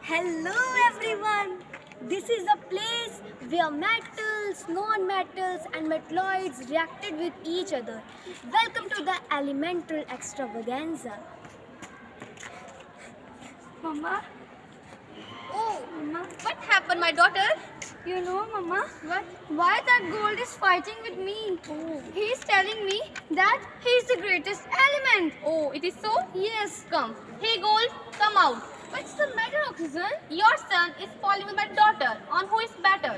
Hello everyone! This is a place where metals, non-metals and metalloids reacted with each other. Welcome to the elemental extravaganza. Mama, Oh, Mama, what happened, my daughter? you know, Mama, What? why that gold is fighting with me? Oh. He's telling me that he's the greatest element. Oh, it is so? Yes. Come. Hey, Gold, come out. What's the matter, Oxygen? Your son is falling with my daughter. On who is better?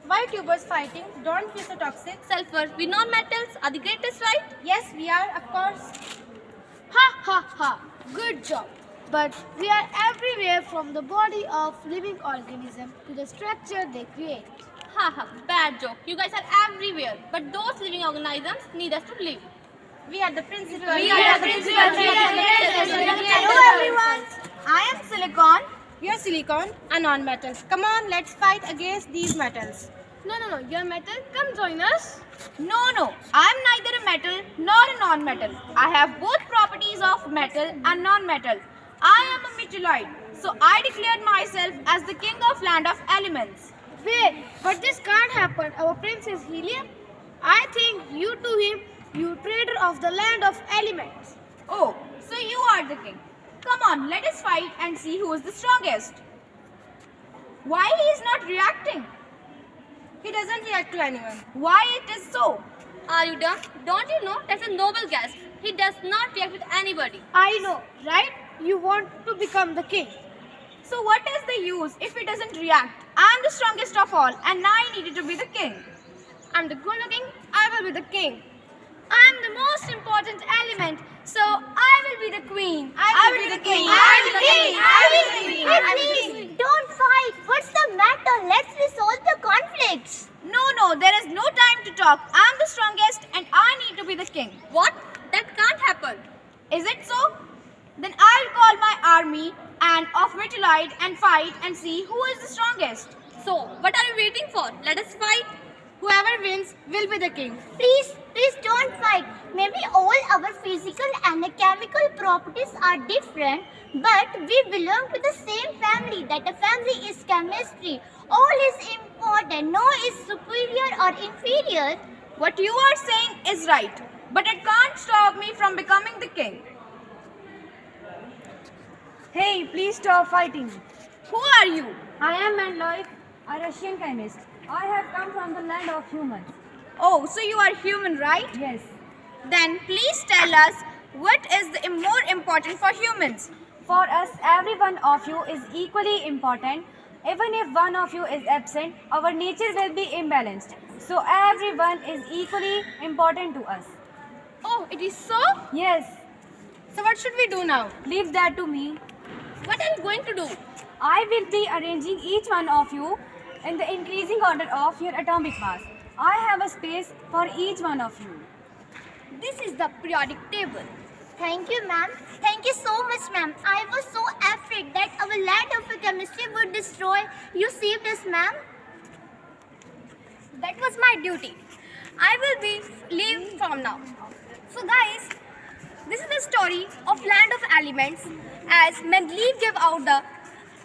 Why tubers fighting? Don't be so toxic. Sulfur, we non-metals are the greatest, right? Yes, we are, of course. Ha ha ha. Good job. But we are everywhere from the body of living organism to the structure they create. Haha, bad joke. You guys are everywhere. But those living organisms need us to live. We are the principal. We are the principal. Hello everyone. I am silicon. You are silicon, a non-metal. Come on, let's fight against these metals. No, you're metal. Come join us. No. I am neither a metal nor a non-metal. I have both properties of metal and non-metal. I am a metalloid. So I declared myself as the king of land of elements. Wait, but this can't happen. Our prince is helium. I think you to him, you trader of the land of elements. Oh, so you are the king. Come on, let us fight and see who is the strongest. Why he is not reacting? He doesn't react to anyone. Why it is so? Are you dumb? Don't you know that's a noble guest? He does not react with anybody. I know, right? You want to become the king. So what is the use if he doesn't react? I am the strongest of all and I needed to be the king. I'm the good looking, I will be the king. I'm the most important element, so I will be the queen. I will be the king. Please, don't fight. What's the matter? Let's resolve the conflicts. No, there is no time to talk. I am the strongest and I need to be the king. What? That can't happen. Is it so? Then I'll call my army and of metalloid and fight and see who is the strongest. So, what are you waiting for? Let us fight. Whoever wins will be the king. Please don't fight. Maybe all our physical and chemical properties are different, but we belong to the same family. That a family is chemistry. All is important. No is superior or inferior. What you are saying is right, but it can't stop me from becoming the king. Hey, please stop fighting. Who are you? I am Mandloy, a Russian chemist. I have come from the land of humans. Oh, so you are human, right? Yes. Then please tell us what is the more important for humans? For us, every one of you is equally important. Even if one of you is absent, our nature will be imbalanced. So everyone is equally important to us. Oh, it is so? Yes. So what should we do now? Leave that to me. What are you going to do? I will be arranging each one of you in the increasing order of your atomic mass. I have a space for each one of you. This is the periodic table. Thank you, ma'am. Thank you so much, ma'am. I was so afraid that our land of chemistry would destroy. You saved us, ma'am. That was my duty. I will be leave from now. So guys, this is the story of land of elements as Mendeleev gave out the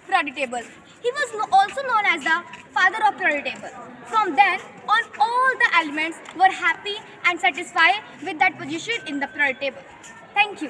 periodic table. He was also known as the father of periodic table. From then on, all the elements were happy and satisfied with that position in the periodic table. Thank you.